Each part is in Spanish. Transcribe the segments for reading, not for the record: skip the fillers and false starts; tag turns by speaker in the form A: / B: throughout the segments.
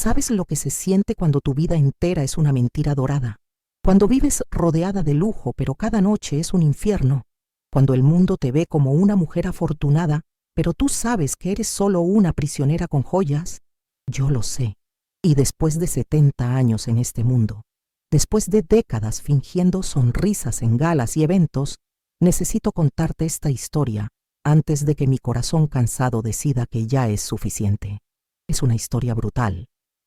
A: ¿Sabes lo que se siente cuando tu vida entera es una mentira dorada? Cuando vives rodeada de lujo, pero cada noche es un infierno. Cuando el mundo te ve como una mujer afortunada, pero tú sabes que eres solo una prisionera con joyas. Yo lo sé. Y después de 70 años en este mundo, después de décadas fingiendo sonrisas en galas y eventos, necesito contarte esta historia antes de que mi corazón cansado decida que ya es suficiente. Es una historia brutal,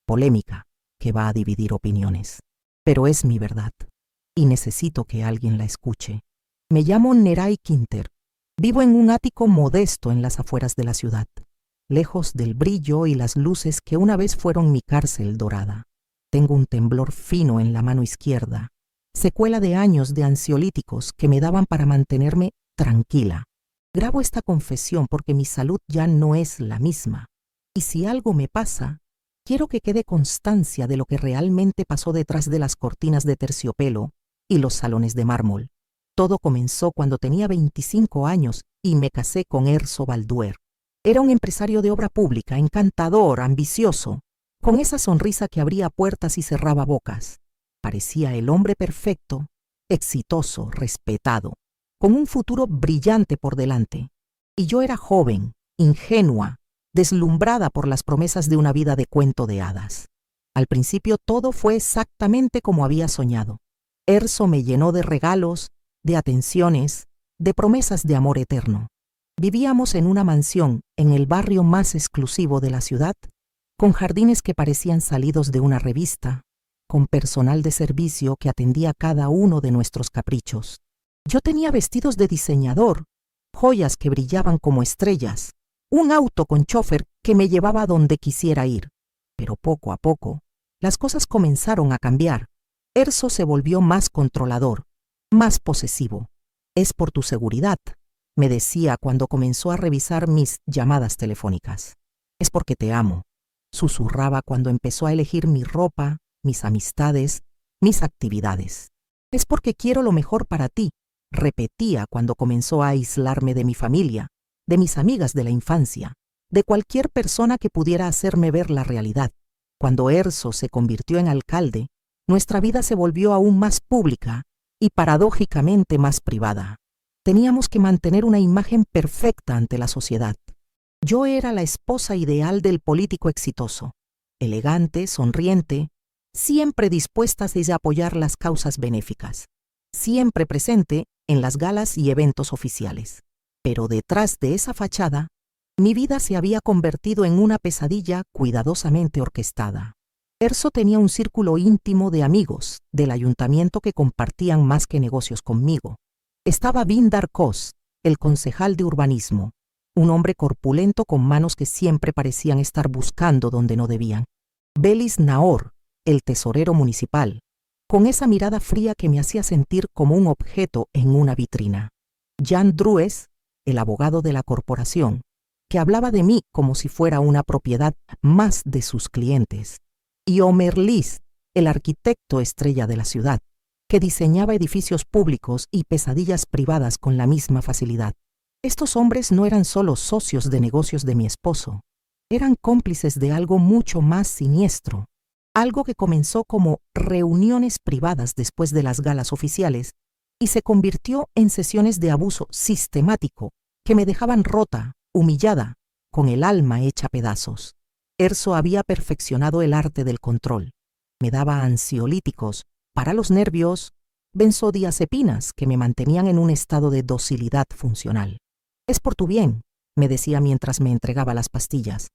A: polémica, que va a dividir opiniones. Pero es mi verdad, y necesito que alguien la escuche. Me llamo Neray Quinter. Vivo en un ático modesto en las afueras de la ciudad, lejos del brillo y las luces que una vez fueron mi cárcel dorada. Tengo un temblor fino en la mano izquierda, secuela de años de ansiolíticos que me daban para mantenerme tranquila. Grabo esta confesión porque mi salud ya no es la misma, y si algo me pasa, quiero que quede constancia de lo que realmente pasó detrás de las cortinas de terciopelo y los salones de mármol. Todo comenzó cuando tenía 25 años y me casé con Erso Balduer. Era un empresario de obra pública, encantador, ambicioso, con esa sonrisa que abría puertas y cerraba bocas. Parecía el hombre perfecto, exitoso, respetado, con un futuro brillante por delante. Y yo era joven, ingenua, deslumbrada por las promesas de una vida de cuento de hadas. Al principio todo fue exactamente como había soñado. Erso me llenó de regalos, de atenciones, de promesas de amor eterno. Vivíamos en una mansión en el barrio más exclusivo de la ciudad, con jardines que parecían salidos de una revista, con personal de servicio que atendía cada uno de nuestros caprichos. Yo tenía vestidos de diseñador, joyas que brillaban como estrellas, un auto con chofer que me llevaba a donde quisiera ir. Pero poco a poco, las cosas comenzaron a cambiar. Erso se volvió más controlador, más posesivo. Es por tu seguridad, me decía cuando comenzó a revisar mis llamadas telefónicas. Es porque te amo, susurraba cuando empezó a elegir mi ropa, mis amistades, mis actividades. Es porque quiero lo mejor para ti, repetía cuando comenzó a aislarme de mi familia, de mis amigas de la infancia, de cualquier persona que pudiera hacerme ver la realidad. Cuando Erso se convirtió en alcalde, nuestra vida se volvió aún más pública y paradójicamente más privada. Teníamos que mantener una imagen perfecta ante la sociedad. Yo era la esposa ideal del político exitoso, elegante, sonriente, siempre dispuesta a apoyar las causas benéficas, siempre presente en las galas y eventos oficiales. Pero detrás de esa fachada, mi vida se había convertido en una pesadilla cuidadosamente orquestada. Erso tenía un círculo íntimo de amigos del ayuntamiento que compartían más que negocios conmigo. Estaba Vindar Kos, el concejal de urbanismo, un hombre corpulento con manos que siempre parecían estar buscando donde no debían. Belis Naor, el tesorero municipal, con esa mirada fría que me hacía sentir como un objeto en una vitrina. Jan Drues, el abogado de la corporación, que hablaba de mí como si fuera una propiedad más de sus clientes. Y Omer Lis, el arquitecto estrella de la ciudad, que diseñaba edificios públicos y pesadillas privadas con la misma facilidad. Estos hombres no eran solo socios de negocios de mi esposo, eran cómplices de algo mucho más siniestro, algo que comenzó como reuniones privadas después de las galas oficiales y se convirtió en sesiones de abuso sistemático que me dejaban rota, humillada, con el alma hecha pedazos. Erso había perfeccionado el arte del control. Me daba ansiolíticos para los nervios, benzodiazepinas que me mantenían en un estado de docilidad funcional. Es por tu bien, me decía mientras me entregaba las pastillas.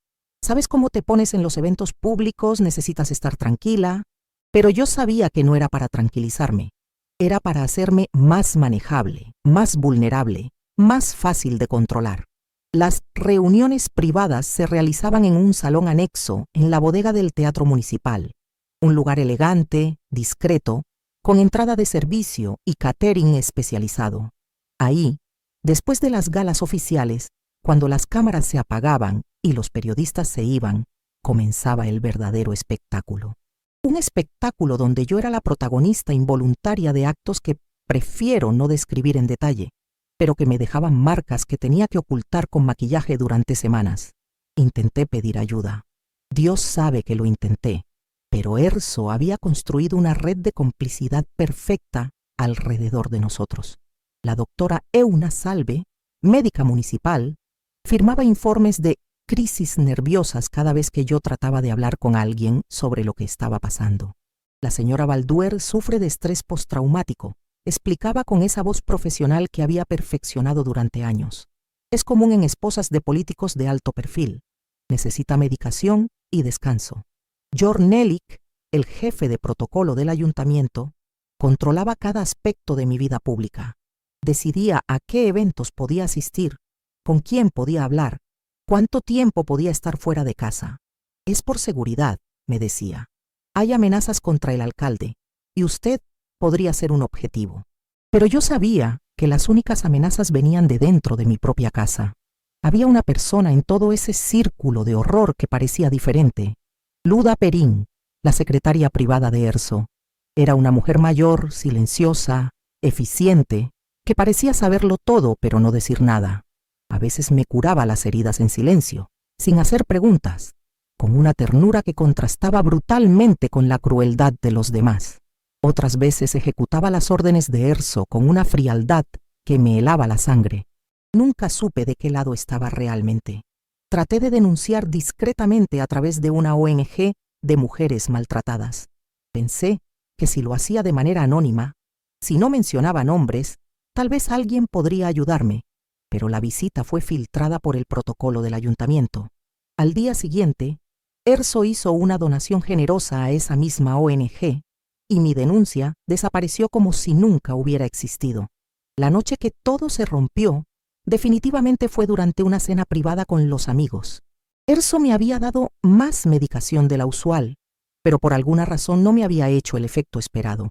A: ¿Sabes cómo te pones en los eventos públicos? Necesitas estar tranquila. Pero yo sabía que no era para tranquilizarme. Era para hacerme más manejable, más vulnerable, más fácil de controlar. Las reuniones privadas se realizaban en un salón anexo en la bodega del Teatro Municipal, un lugar elegante, discreto, con entrada de servicio y catering especializado. Ahí, después de las galas oficiales, cuando las cámaras se apagaban y los periodistas se iban, comenzaba el verdadero espectáculo. Un espectáculo donde yo era la protagonista involuntaria de actos que prefiero no describir en detalle, pero que me dejaban marcas que tenía que ocultar con maquillaje durante semanas. Intenté pedir ayuda. Dios sabe que lo intenté, pero Erso había construido una red de complicidad perfecta alrededor de nosotros. La doctora Euna Salve, médica municipal, firmaba informes de crisis nerviosas cada vez que yo trataba de hablar con alguien sobre lo que estaba pasando. La señora Balduer sufre de estrés postraumático, explicaba con esa voz profesional que había perfeccionado durante años. Es común en esposas de políticos de alto perfil. Necesita medicación y descanso. Jorn Nellik, el jefe de protocolo del ayuntamiento, controlaba cada aspecto de mi vida pública. Decidía a qué eventos podía asistir, con quién podía hablar, cuánto tiempo podía estar fuera de casa. Es por seguridad, me decía. Hay amenazas contra el alcalde, y usted podría ser un objetivo. Pero yo sabía que las únicas amenazas venían de dentro de mi propia casa. Había una persona en todo ese círculo de horror que parecía diferente. Luda Perín, la secretaria privada de Erso. Era una mujer mayor, silenciosa, eficiente, que parecía saberlo todo pero no decir nada. A veces me curaba las heridas en silencio, sin hacer preguntas, con una ternura que contrastaba brutalmente con la crueldad de los demás. Otras veces ejecutaba las órdenes de Erso con una frialdad que me helaba la sangre. Nunca supe de qué lado estaba realmente. Traté de denunciar discretamente a través de una ONG de mujeres maltratadas. Pensé que si lo hacía de manera anónima, si no mencionaba nombres, tal vez alguien podría ayudarme, pero la visita fue filtrada por el protocolo del ayuntamiento. Al día siguiente, Erso hizo una donación generosa a esa misma ONG y mi denuncia desapareció como si nunca hubiera existido. La noche que todo se rompió, definitivamente fue durante una cena privada con los amigos. Erso me había dado más medicación de la usual, pero por alguna razón no me había hecho el efecto esperado.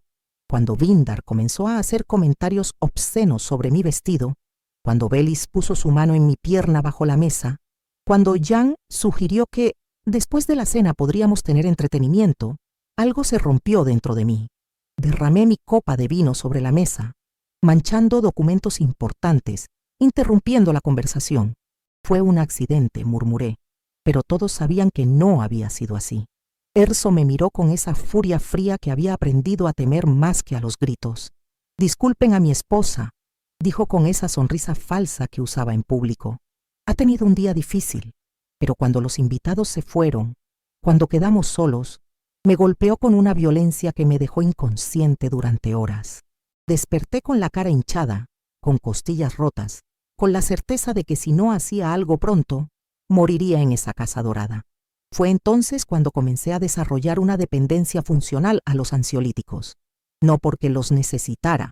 A: Cuando Vindar comenzó a hacer comentarios obscenos sobre mi vestido, cuando Belis puso su mano en mi pierna bajo la mesa, cuando Jan sugirió que después de la cena podríamos tener entretenimiento, algo se rompió dentro de mí. Derramé mi copa de vino sobre la mesa, manchando documentos importantes, interrumpiendo la conversación. Fue un accidente, murmuré, pero todos sabían que no había sido así. Erso me miró con esa furia fría que había aprendido a temer más que a los gritos. Disculpen a mi esposa, dijo con esa sonrisa falsa que usaba en público. Ha tenido un día difícil, pero cuando los invitados se fueron, cuando quedamos solos, me golpeó con una violencia que me dejó inconsciente durante horas. Desperté con la cara hinchada, con costillas rotas, con la certeza de que si no hacía algo pronto, moriría en esa casa dorada. Fue entonces cuando comencé a desarrollar una dependencia funcional a los ansiolíticos, no porque los necesitara,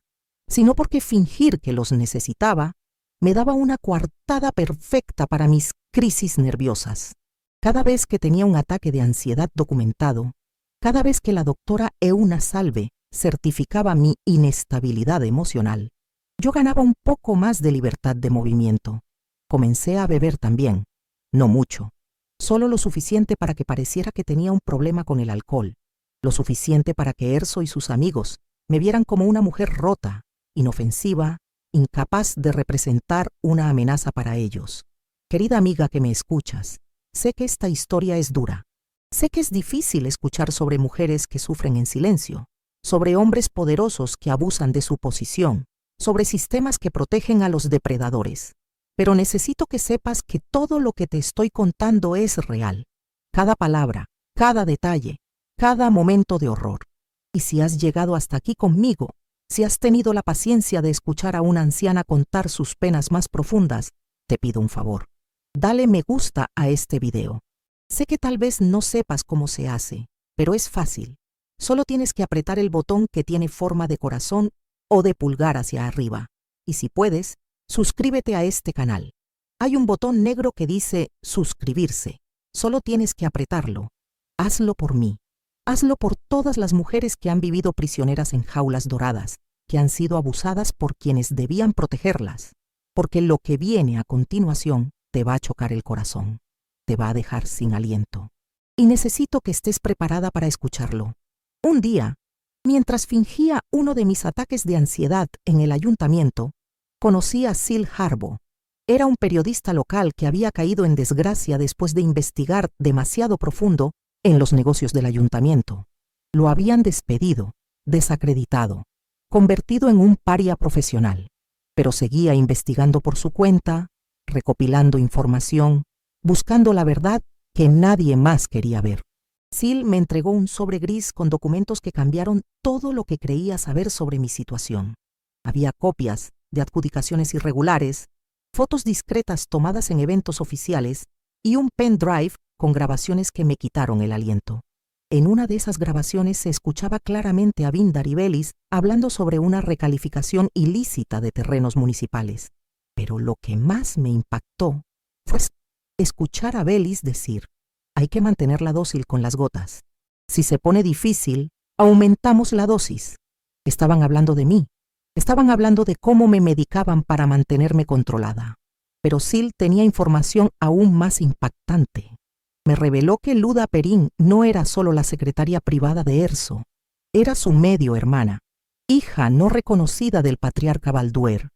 A: sino porque fingir que los necesitaba me daba una coartada perfecta para mis crisis nerviosas. Cada vez que tenía un ataque de ansiedad documentado, cada vez que la doctora Euna Salve certificaba mi inestabilidad emocional, yo ganaba un poco más de libertad de movimiento. Comencé a beber también, no mucho, solo lo suficiente para que pareciera que tenía un problema con el alcohol, lo suficiente para que Erso y sus amigos me vieran como una mujer rota, inofensiva, incapaz de representar una amenaza para ellos. Querida amiga que me escuchas, sé que esta historia es dura. Sé que es difícil escuchar sobre mujeres que sufren en silencio, sobre hombres poderosos que abusan de su posición, sobre sistemas que protegen a los depredadores. Pero necesito que sepas que todo lo que te estoy contando es real. Cada palabra, cada detalle, cada momento de horror. Y si has llegado hasta aquí conmigo, si has tenido la paciencia de escuchar a una anciana contar sus penas más profundas, te pido un favor. Dale me gusta a este video. Sé que tal vez no sepas cómo se hace, pero es fácil. Solo tienes que apretar el botón que tiene forma de corazón o de pulgar hacia arriba. Y si puedes, suscríbete a este canal. Hay un botón negro que dice suscribirse. Solo tienes que apretarlo. Hazlo por mí. Hazlo por todas las mujeres que han vivido prisioneras en jaulas doradas, que han sido abusadas por quienes debían protegerlas. Porque lo que viene a continuación te va a chocar el corazón. Te va a dejar sin aliento. Y necesito que estés preparada para escucharlo. Un día, mientras fingía uno de mis ataques de ansiedad en el ayuntamiento, conocí a Sil Harbo. Era un periodista local que había caído en desgracia después de investigar demasiado profundo en los negocios del ayuntamiento. Lo habían despedido, desacreditado, convertido en un paria profesional, pero seguía investigando por su cuenta, recopilando información, buscando la verdad que nadie más quería ver. Sil me entregó un sobre gris con documentos que cambiaron todo lo que creía saber sobre mi situación. Había copias de adjudicaciones irregulares, fotos discretas tomadas en eventos oficiales y un pendrive con grabaciones que me quitaron el aliento. En una de esas grabaciones se escuchaba claramente a Bindar y Belis hablando sobre una recalificación ilícita de terrenos municipales. Pero lo que más me impactó fue escuchar a Belis decir: hay que mantenerla dócil con las gotas. Si se pone difícil, aumentamos la dosis. Estaban hablando de mí. Estaban hablando de cómo me medicaban para mantenerme controlada. Pero Sil tenía información aún más impactante. Me reveló que Luda Perrín no era solo la secretaria privada de Erso, era su medio hermana, hija no reconocida del patriarca Balduer.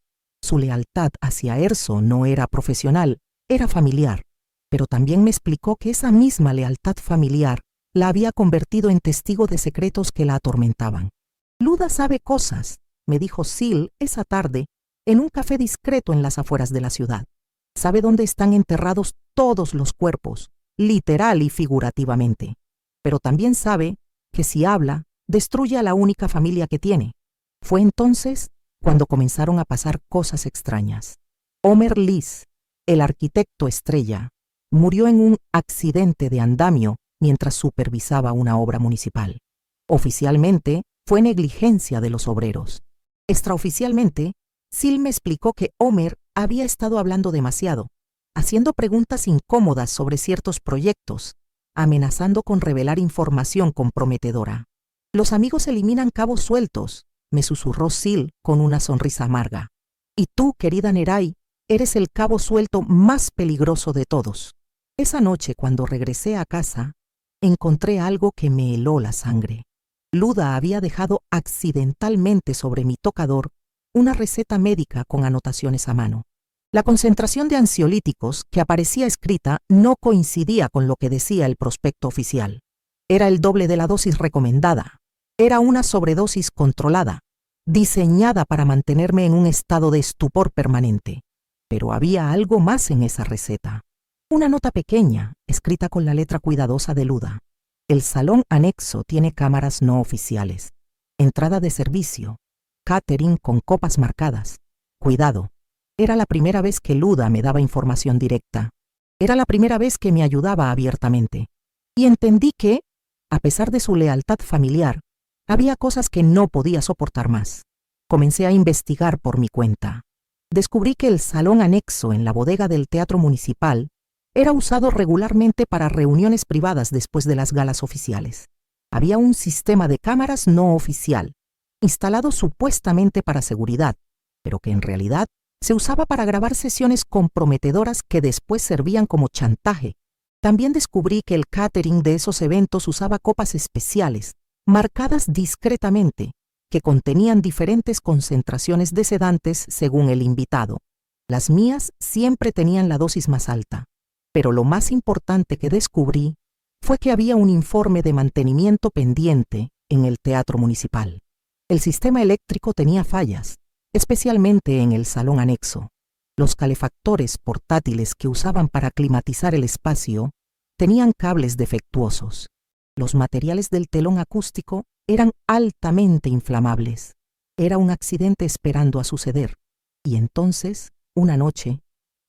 A: Su lealtad hacia Erso no era profesional, era familiar, pero también me explicó que esa misma lealtad familiar la había convertido en testigo de secretos que la atormentaban. Luda sabe cosas, me dijo Sil esa tarde en un café discreto en las afueras de la ciudad. Sabe dónde están enterrados todos los cuerpos, literal y figurativamente, pero también sabe que si habla, destruye a la única familia que tiene. Fue entonces cuando comenzaron a pasar cosas extrañas. Omer Liz, el arquitecto estrella, murió en un accidente de andamio mientras supervisaba una obra municipal. Oficialmente, fue negligencia de los obreros. Extraoficialmente, Sil me explicó que Omer había estado hablando demasiado, haciendo preguntas incómodas sobre ciertos proyectos, amenazando con revelar información comprometedora. Los amigos eliminan cabos sueltos, me susurró Sil con una sonrisa amarga. Y tú, querida Nerai, eres el cabo suelto más peligroso de todos. Esa noche, cuando regresé a casa, encontré algo que me heló la sangre. Luda había dejado accidentalmente sobre mi tocador una receta médica con anotaciones a mano. La concentración de ansiolíticos que aparecía escrita no coincidía con lo que decía el prospecto oficial. Era el doble de la dosis recomendada. Era una sobredosis controlada, diseñada para mantenerme en un estado de estupor permanente. Pero había algo más en esa receta. Una nota pequeña, escrita con la letra cuidadosa de Luda. El salón anexo tiene cámaras no oficiales. Entrada de servicio. Catering con copas marcadas. Cuidado. Era la primera vez que Luda me daba información directa. Era la primera vez que me ayudaba abiertamente. Y entendí que, a pesar de su lealtad familiar, había cosas que no podía soportar más. Comencé a investigar por mi cuenta. Descubrí que el salón anexo en la bodega del teatro municipal era usado regularmente para reuniones privadas después de las galas oficiales. Había un sistema de cámaras no oficial, instalado supuestamente para seguridad, pero que en realidad se usaba para grabar sesiones comprometedoras que después servían como chantaje. También descubrí que el catering de esos eventos usaba copas especiales, marcadas discretamente, que contenían diferentes concentraciones de sedantes según el invitado. Las mías siempre tenían la dosis más alta, pero lo más importante que descubrí fue que había un informe de mantenimiento pendiente en el teatro municipal. El sistema eléctrico tenía fallas, especialmente en el salón anexo. Los calefactores portátiles que usaban para climatizar el espacio tenían cables defectuosos. Los materiales del telón acústico eran altamente inflamables. Era un accidente esperando a suceder. Y entonces, una noche,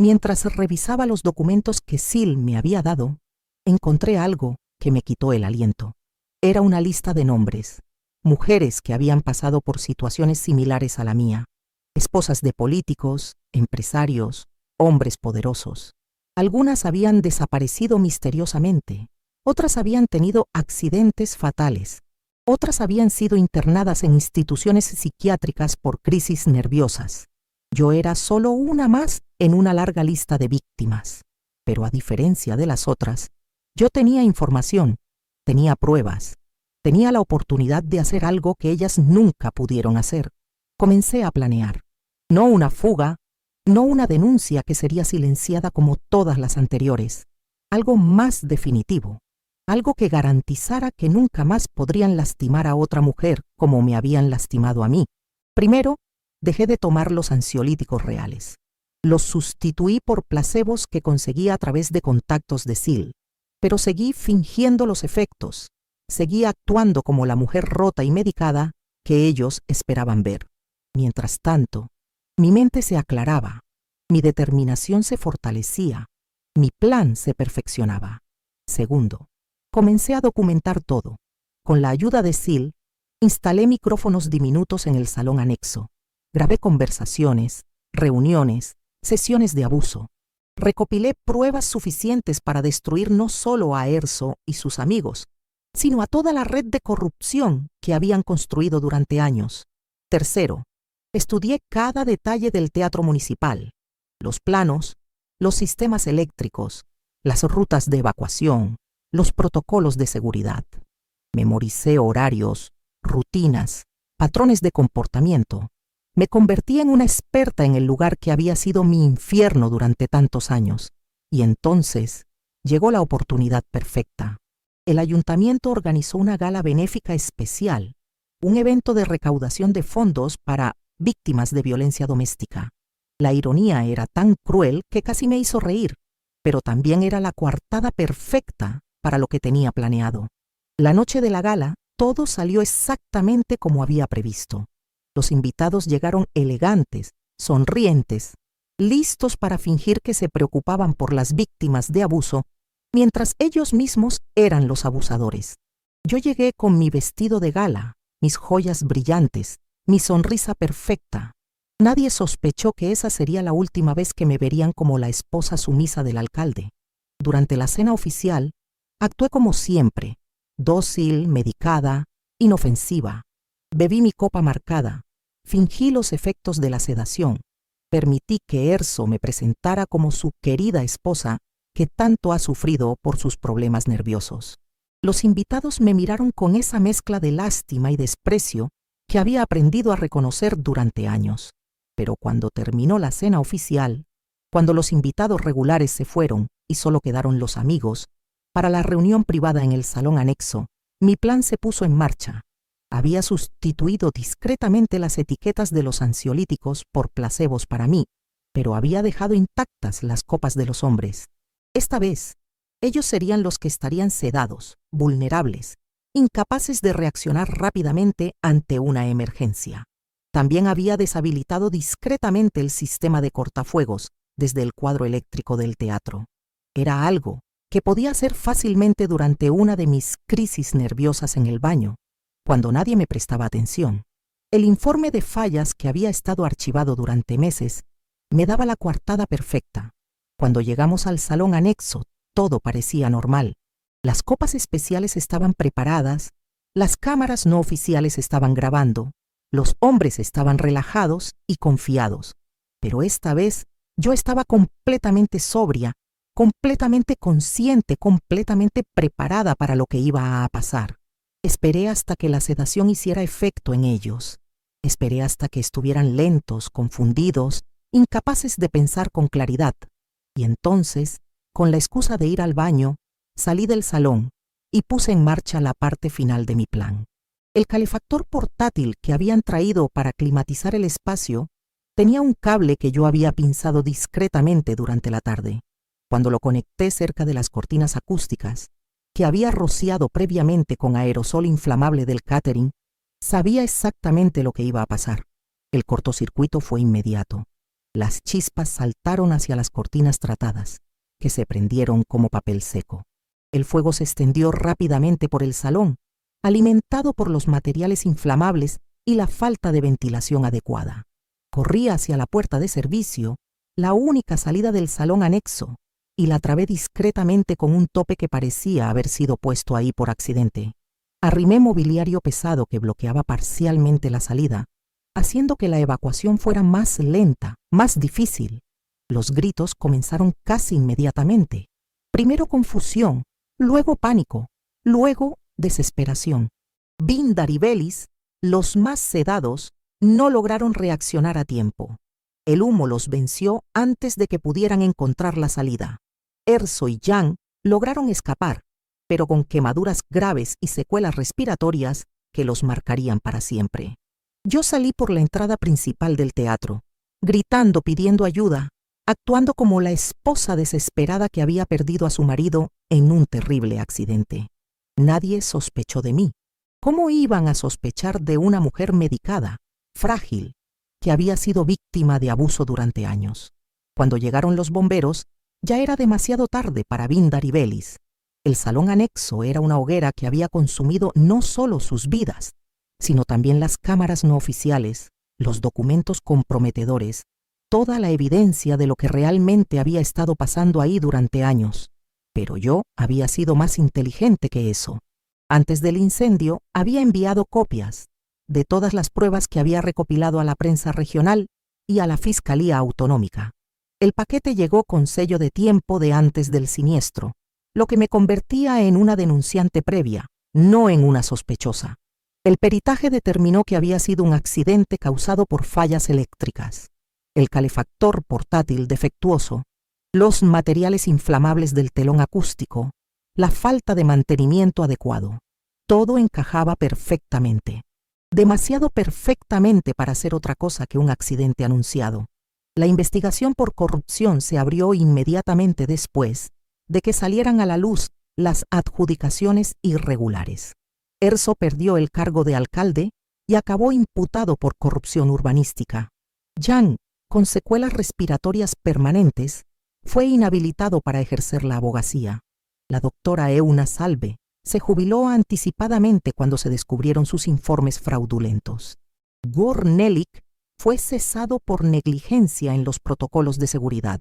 A: mientras revisaba los documentos que Sil me había dado, encontré algo que me quitó el aliento. Era una lista de nombres, mujeres que habían pasado por situaciones similares a la mía, esposas de políticos, empresarios, hombres poderosos. Algunas habían desaparecido misteriosamente, otras habían tenido accidentes fatales, otras habían sido internadas en instituciones psiquiátricas por crisis nerviosas. Yo era solo una más en una larga lista de víctimas, pero a diferencia de las otras, yo tenía información, tenía pruebas, tenía la oportunidad de hacer algo que ellas nunca pudieron hacer. Comencé a planear, no una fuga, No una denuncia que sería silenciada como todas las anteriores. Algo más definitivo. Algo que garantizara que nunca más podrían lastimar a otra mujer como me habían lastimado a mí. Primero, dejé de tomar los ansiolíticos reales. Los sustituí por placebos que conseguía a través de contactos de Sil. Pero seguí fingiendo los efectos. Seguí actuando como la mujer rota y medicada que ellos esperaban ver. Mientras tanto, mi mente se aclaraba, mi determinación se fortalecía, mi plan se perfeccionaba. Segundo, comencé a documentar todo. Con la ayuda de Sil, instalé micrófonos diminutos en el salón anexo. Grabé conversaciones, reuniones, sesiones de abuso. Recopilé pruebas suficientes para destruir no solo a Erso y sus amigos, sino a toda la red de corrupción que habían construido durante años. Tercero, estudié cada detalle del teatro municipal, los planos, los sistemas eléctricos, las rutas de evacuación, los protocolos de seguridad. Memoricé horarios, rutinas, patrones de comportamiento. Me convertí en una experta en el lugar que había sido mi infierno durante tantos años. Y entonces llegó la oportunidad perfecta. El ayuntamiento organizó una gala benéfica especial, un evento de recaudación de fondos para víctimas de violencia doméstica. La ironía era tan cruel que casi me hizo reír, pero también era la coartada perfecta para lo que tenía planeado. La noche de la gala, todo salió exactamente como había previsto. Los invitados llegaron elegantes, sonrientes, listos para fingir que se preocupaban por las víctimas de abuso, mientras ellos mismos eran los abusadores. Yo llegué con mi vestido de gala, mis joyas brillantes, mi sonrisa perfecta. Nadie sospechó que esa sería la última vez que me verían como la esposa sumisa del alcalde. Durante la cena oficial, actué como siempre, dócil, medicada, inofensiva. Bebí mi copa marcada, fingí los efectos de la sedación, permití que Erso me presentara como su querida esposa que tanto ha sufrido por sus problemas nerviosos. Los invitados me miraron con esa mezcla de lástima y desprecio que había aprendido a reconocer durante años. Pero cuando terminó la cena oficial, cuando los invitados regulares se fueron y solo quedaron los amigos, para la reunión privada en el salón anexo, mi plan se puso en marcha. Había sustituido discretamente las etiquetas de los ansiolíticos por placebos para mí, pero había dejado intactas las copas de los hombres. Esta vez, ellos serían los que estarían sedados, vulnerables, incapaces de reaccionar rápidamente ante una emergencia. También había deshabilitado discretamente el sistema de cortafuegos desde el cuadro eléctrico del teatro. Era algo que podía hacer fácilmente durante una de mis crisis nerviosas en el baño, cuando nadie me prestaba atención. El informe de fallas que había estado archivado durante meses me daba la coartada perfecta. Cuando llegamos al salón anexo, todo parecía normal. Las copas especiales estaban preparadas, las cámaras no oficiales estaban grabando, los hombres estaban relajados y confiados. Pero esta vez yo estaba completamente sobria, completamente consciente, completamente preparada para lo que iba a pasar. Esperé hasta que la sedación hiciera efecto en ellos. Esperé hasta que estuvieran lentos, confundidos, incapaces de pensar con claridad. Y entonces, con la excusa de ir al baño, salí del salón y puse en marcha la parte final de mi plan. El calefactor portátil que habían traído para climatizar el espacio tenía un cable que yo había pinzado discretamente durante la tarde. Cuando lo conecté cerca de las cortinas acústicas, que había rociado previamente con aerosol inflamable del catering, sabía exactamente lo que iba a pasar. El cortocircuito fue inmediato. Las chispas saltaron hacia las cortinas tratadas, que se prendieron como papel seco. El fuego se extendió rápidamente por el salón, alimentado por los materiales inflamables y la falta de ventilación adecuada. Corrí hacia la puerta de servicio, la única salida del salón anexo, y la trabé discretamente con un tope que parecía haber sido puesto ahí por accidente. Arrimé mobiliario pesado que bloqueaba parcialmente la salida, haciendo que la evacuación fuera más lenta, más difícil. Los gritos comenzaron casi inmediatamente. Primero confusión, luego pánico, luego desesperación. Bindar y Belis, los más sedados, no lograron reaccionar a tiempo. El humo los venció antes de que pudieran encontrar la salida. Erso y Jan lograron escapar, pero con quemaduras graves y secuelas respiratorias que los marcarían para siempre. Yo salí por la entrada principal del teatro, gritando pidiendo ayuda, actuando como la esposa desesperada que había perdido a su marido en un terrible accidente. Nadie sospechó de mí. ¿Cómo iban a sospechar de una mujer medicada, frágil, que había sido víctima de abuso durante años? Cuando llegaron los bomberos, ya era demasiado tarde para Vindar y Belis. El salón anexo era una hoguera que había consumido no solo sus vidas, sino también las cámaras no oficiales, los documentos comprometedores, toda la evidencia de lo que realmente había estado pasando ahí durante años. Pero yo había sido más inteligente que eso. Antes del incendio, había enviado copias de todas las pruebas que había recopilado a la prensa regional y a la Fiscalía Autonómica. El paquete llegó con sello de tiempo de antes del siniestro, lo que me convertía en una denunciante previa, no en una sospechosa. El peritaje determinó que había sido un accidente causado por fallas eléctricas, el calefactor portátil defectuoso, los materiales inflamables del telón acústico, la falta de mantenimiento adecuado. Todo encajaba perfectamente. Demasiado perfectamente para ser otra cosa que un accidente anunciado. La investigación por corrupción se abrió inmediatamente después de que salieran a la luz las adjudicaciones irregulares. Erso perdió el cargo de alcalde y acabó imputado por corrupción urbanística. Jan, con secuelas respiratorias permanentes, fue inhabilitado para ejercer la abogacía. La doctora Euna Salve se jubiló anticipadamente cuando se descubrieron sus informes fraudulentos. Gornelik fue cesado por negligencia en los protocolos de seguridad.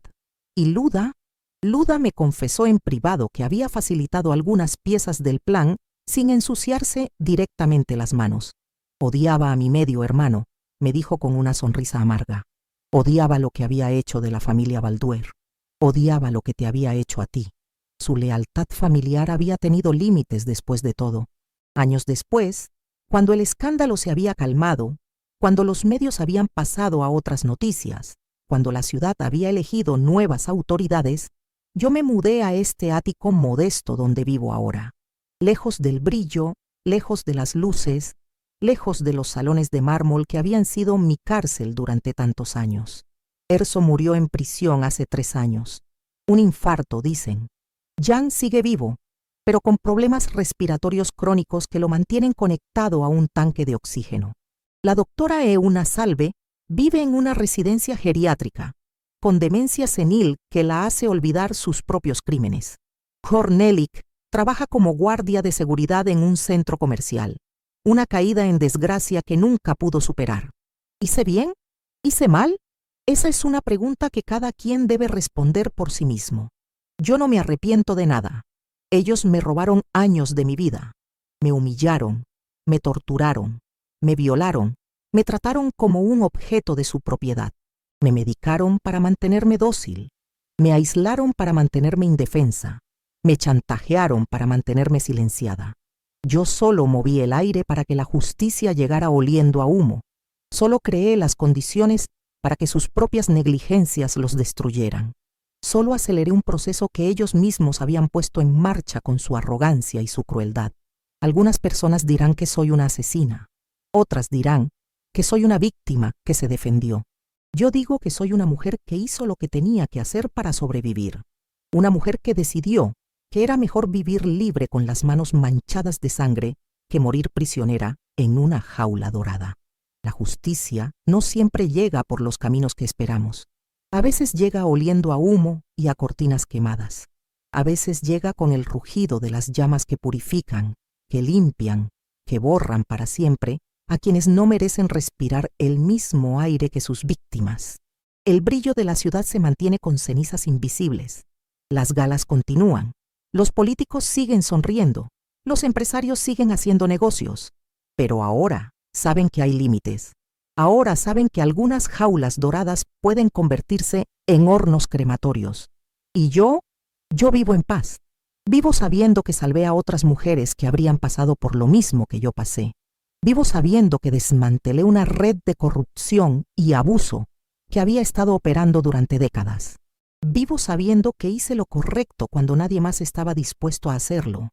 A: Y Luda me confesó en privado que había facilitado algunas piezas del plan sin ensuciarse directamente las manos. Odiaba a mi medio hermano, me dijo con una sonrisa amarga. Odiaba lo que había hecho de la familia Balduer. Odiaba lo que te había hecho a ti. Su lealtad familiar había tenido límites después de todo. Años después, cuando el escándalo se había calmado, cuando los medios habían pasado a otras noticias, cuando la ciudad había elegido nuevas autoridades, yo me mudé a este ático modesto donde vivo ahora. Lejos del brillo, lejos de las luces, lejos de los salones de mármol que habían sido mi cárcel durante tantos años. Erso murió en prisión hace 3 años. Un infarto, dicen. Jan sigue vivo, pero con problemas respiratorios crónicos que lo mantienen conectado a un tanque de oxígeno. La doctora Euna Salve vive en una residencia geriátrica, con demencia senil que la hace olvidar sus propios crímenes. Gornelik trabaja como guardia de seguridad en un centro comercial, una caída en desgracia que nunca pudo superar. ¿Hice bien? ¿Hice mal? Esa es una pregunta que cada quien debe responder por sí mismo. Yo no me arrepiento de nada. Ellos me robaron años de mi vida. Me humillaron, me torturaron, me violaron, me trataron como un objeto de su propiedad. Me medicaron para mantenerme dócil. Me aislaron para mantenerme indefensa. Me chantajearon para mantenerme silenciada. Yo solo moví el aire para que la justicia llegara oliendo a humo. Solo creé las condiciones para que sus propias negligencias los destruyeran. Solo aceleré un proceso que ellos mismos habían puesto en marcha con su arrogancia y su crueldad. Algunas personas dirán que soy una asesina. Otras dirán que soy una víctima que se defendió. Yo digo que soy una mujer que hizo lo que tenía que hacer para sobrevivir. Una mujer que decidió que era mejor vivir libre con las manos manchadas de sangre que morir prisionera en una jaula dorada. La justicia no siempre llega por los caminos que esperamos. A veces llega oliendo a humo y a cortinas quemadas. A veces llega con el rugido de las llamas que purifican, que limpian, que borran para siempre a quienes no merecen respirar el mismo aire que sus víctimas. El brillo de la ciudad se mantiene con cenizas invisibles. Las galas continúan. Los políticos siguen sonriendo. Los empresarios siguen haciendo negocios. Pero ahora saben que hay límites. Ahora saben que algunas jaulas doradas pueden convertirse en hornos crematorios. Y yo vivo en paz. Vivo sabiendo que salvé a otras mujeres que habrían pasado por lo mismo que yo pasé. Vivo sabiendo que desmantelé una red de corrupción y abuso que había estado operando durante décadas. Vivo sabiendo que hice lo correcto cuando nadie más estaba dispuesto a hacerlo.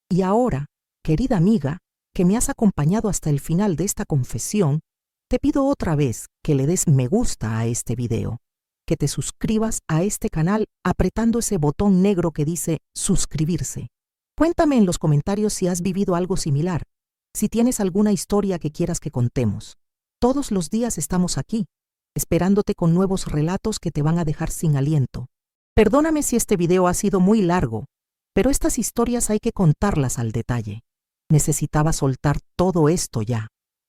A: Y ahora, querida amiga, que me has acompañado hasta el final de esta confesión, te pido otra vez que le des me gusta a este video, que te suscribas a este canal apretando ese botón negro que dice suscribirse. Cuéntame en los comentarios si has vivido algo similar, si tienes alguna historia que quieras que contemos. Todos los días estamos aquí, esperándote con nuevos relatos que te van a dejar sin aliento. Perdóname si este video ha sido muy largo, pero estas historias hay que contarlas al detalle. Necesitaba soltar todo esto ya.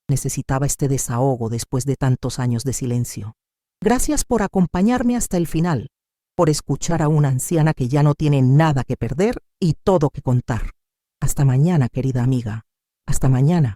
A: Necesitaba este desahogo después de tantos años de silencio. Gracias por acompañarme hasta el final, por escuchar a una anciana que ya no tiene nada que perder y todo que contar. Hasta mañana, querida amiga. Hasta mañana.